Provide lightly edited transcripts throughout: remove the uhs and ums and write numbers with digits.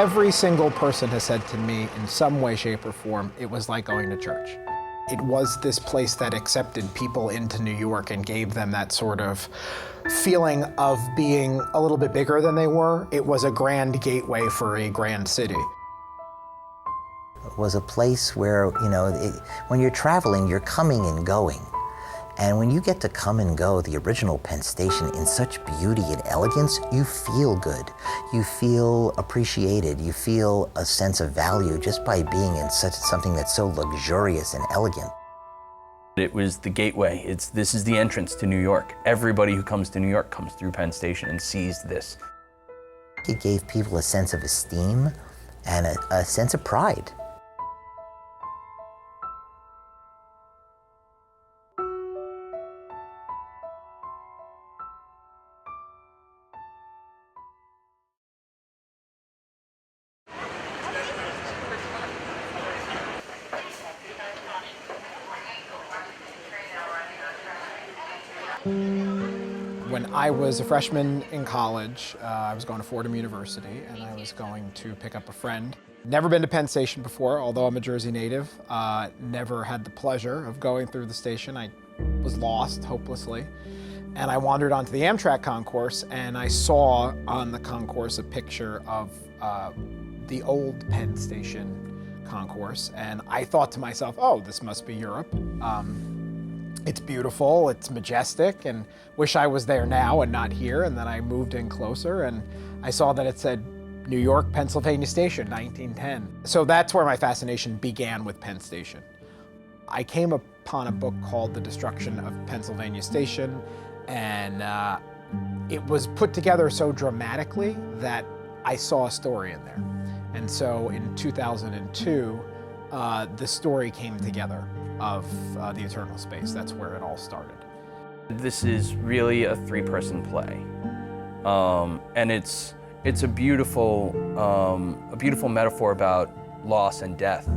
Every single person has said to me in some way, shape, or form, it was like going to church. It was this place that accepted people into New York and gave them that sort of feeling of being a little bit bigger than they were. It was a grand gateway for a grand city. It was a place where, when you're traveling, you're coming and going. And when you get to come and go, the original Penn Station, in such beauty and elegance, you feel good. You feel appreciated. You feel a sense of value just by being in something that's so luxurious and elegant. It was the gateway. This is the entrance to New York. Everybody who comes to New York comes through Penn Station and sees this. It gave people a sense of esteem and a sense of pride. When I was a freshman in college, I was going to Fordham University, and I was going to pick up a friend. Never been to Penn Station before, although I'm a Jersey native. Never had the pleasure of going through the station. I was lost hopelessly. And I wandered onto the Amtrak concourse, and I saw on the concourse a picture of the old Penn Station concourse. And I thought to myself, oh, this must be Europe. It's beautiful, it's majestic, and wish I was there now and not here. And then I moved in closer, and I saw that it said New York, Pennsylvania Station, 1910. So that's where my fascination began with Penn Station. I came upon a book called The Destruction of Pennsylvania Station, and it was put together so dramatically that I saw a story in there. And so in 2002, the story came together of the Eternal Space. That's where it all started. This is really a three-person play, and it's a beautiful metaphor about loss and death,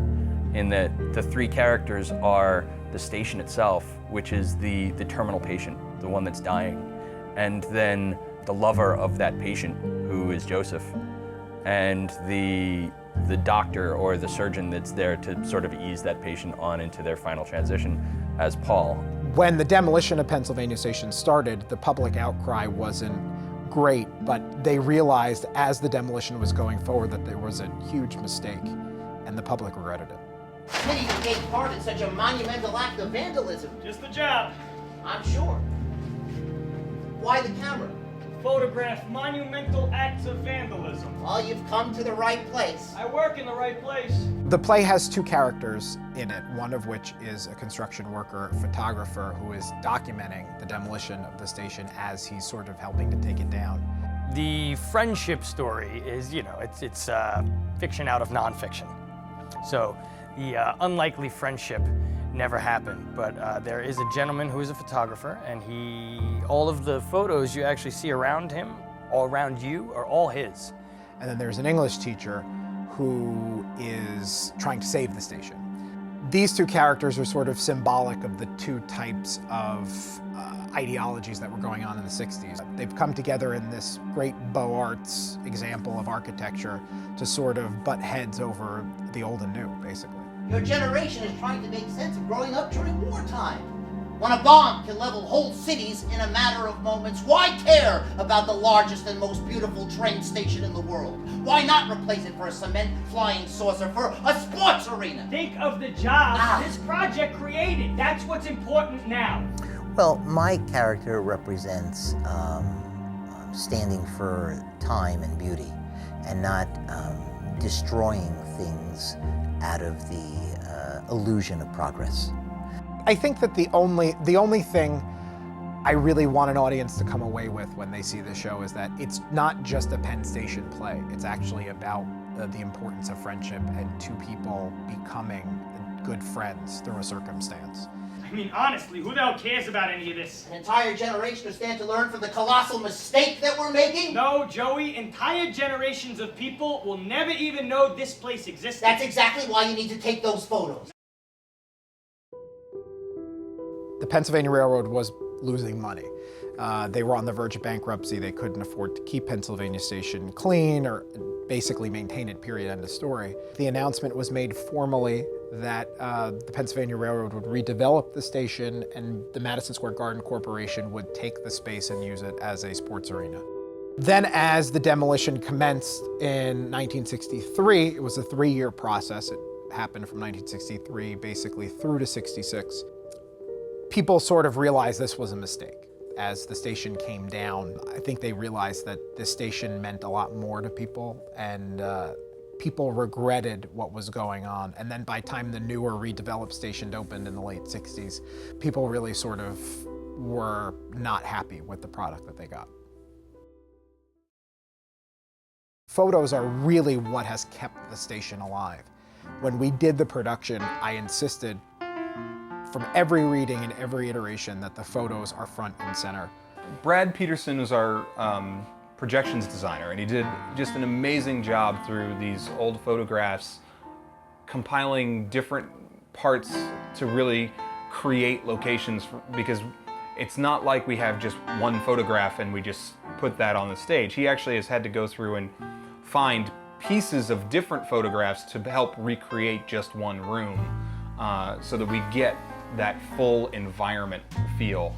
in that the three characters are the station itself, which is the terminal patient, the one that's dying, and then the lover of that patient, who is Joseph, and the doctor or the surgeon that's there to sort of ease that patient on into their final transition as Paul. When the demolition of Pennsylvania Station started, the public outcry wasn't great, but they realized as the demolition was going forward that there was a huge mistake, and the public regretted it. Pity to take part in such a monumental act of vandalism. Just the job. I'm sure. Why the camera? Photograph monumental acts of vandalism. Well, you've come to the right place. I work in the right place. The play has two characters in it, one of which is a construction worker, photographer, who is documenting the demolition of the station as he's sort of helping to take it down. The friendship story is, it's fiction out of nonfiction. So the unlikely friendship never happened, but there is a gentleman who is a photographer, and all of the photos you actually see around him, all around you, are all his. And then there's an English teacher who is trying to save the station. These two characters are sort of symbolic of the two types of ideologies that were going on in the 60s. They've come together in this great Beaux Arts example of architecture to sort of butt heads over the old and new, basically. Your generation is trying to make sense of growing up during wartime. When a bomb can level whole cities in a matter of moments, why care about the largest and most beautiful train station in the world? Why not replace it for a cement flying saucer, for a sports arena? Think of the job this project created. That's what's important now. Well, my character represents standing for time and beauty, and not destroying things out of the illusion of progress. I think that the only thing I really want an audience to come away with when they see the show is that it's not just a Penn Station play. It's actually about the importance of friendship and two people becoming good friends through a circumstance. I mean, honestly, who the hell cares about any of this? An entire generation to stand to learn from the colossal mistake that we're making? No, Joey, entire generations of people will never even know this place existed. That's exactly why you need to take those photos. The Pennsylvania Railroad was losing money. They were on the verge of bankruptcy. They couldn't afford to keep Pennsylvania Station clean or basically maintain it, period, end of story. The announcement was made formally that the Pennsylvania Railroad would redevelop the station and the Madison Square Garden Corporation would take the space and use it as a sports arena. Then as the demolition commenced in 1963, it was a 3-year process. It happened from 1963 basically through to 66. People sort of realized this was a mistake. As the station came down, I think they realized that this station meant a lot more to people, and people regretted what was going on. And then by the time the newer redeveloped station opened in the late 60s, people really sort of were not happy with the product that they got. Photos are really what has kept the station alive. When we did the production, I insisted from every reading and every iteration that the photos are front and center. Brad Peterson was our projections designer, and he did just an amazing job through these old photographs, compiling different parts to really create locations because it's not like we have just one photograph and we just put that on the stage. He actually has had to go through and find pieces of different photographs to help recreate just one room so that we get that full environment feel.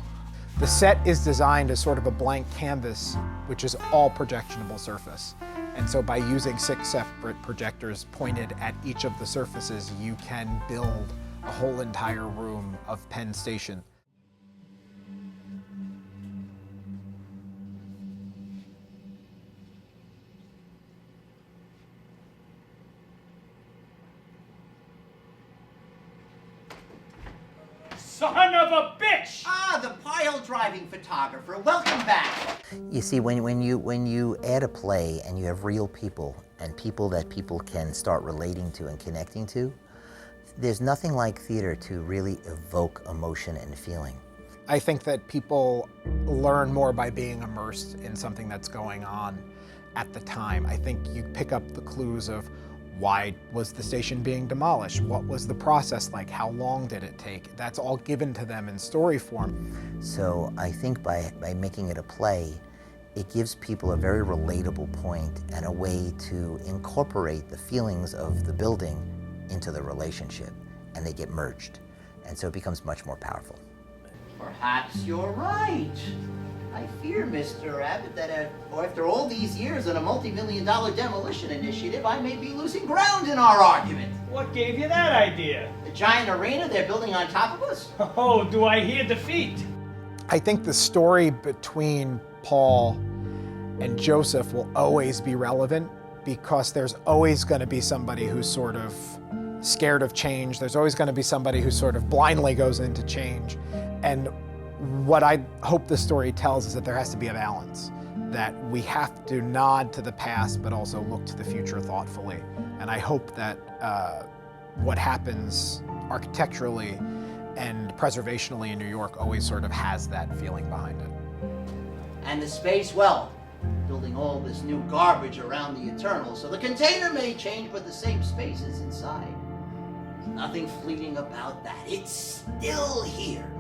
The set is designed as sort of a blank canvas, which is all projectionable surface. And so by using 6 separate projectors pointed at each of the surfaces, you can build a whole entire room of Penn Station. Son of a bitch! Ah, the pile-driving photographer. Welcome back. You see, when you add a play and you have real people and people that people can start relating to and connecting to, there's nothing like theater to really evoke emotion and feeling. I think that people learn more by being immersed in something that's going on at the time. I think you pick up the clues of why was the station being demolished? What was the process like? How long did it take? That's all given to them in story form. So I think by making it a play, it gives people a very relatable point and a way to incorporate the feelings of the building into the relationship, and they get merged. And so it becomes much more powerful. Perhaps you're right. I fear, Mr. Abbott, that after all these years on a multi-million-dollar demolition initiative, I may be losing ground in our argument. What gave you that idea? The giant arena they're building on top of us? Oh, do I hear defeat? I think the story between Paul and Joseph will always be relevant because there's always going to be somebody who's sort of scared of change. There's always going to be somebody who sort of blindly goes into change. And what I hope the story tells is that there has to be a balance, that we have to nod to the past but also look to the future thoughtfully. And I hope that what happens architecturally and preservationally in New York always sort of has that feeling behind it. And the space, well, building all this new garbage around the Eternal, so the container may change, but the same space is inside. Nothing fleeting about that. It's still here.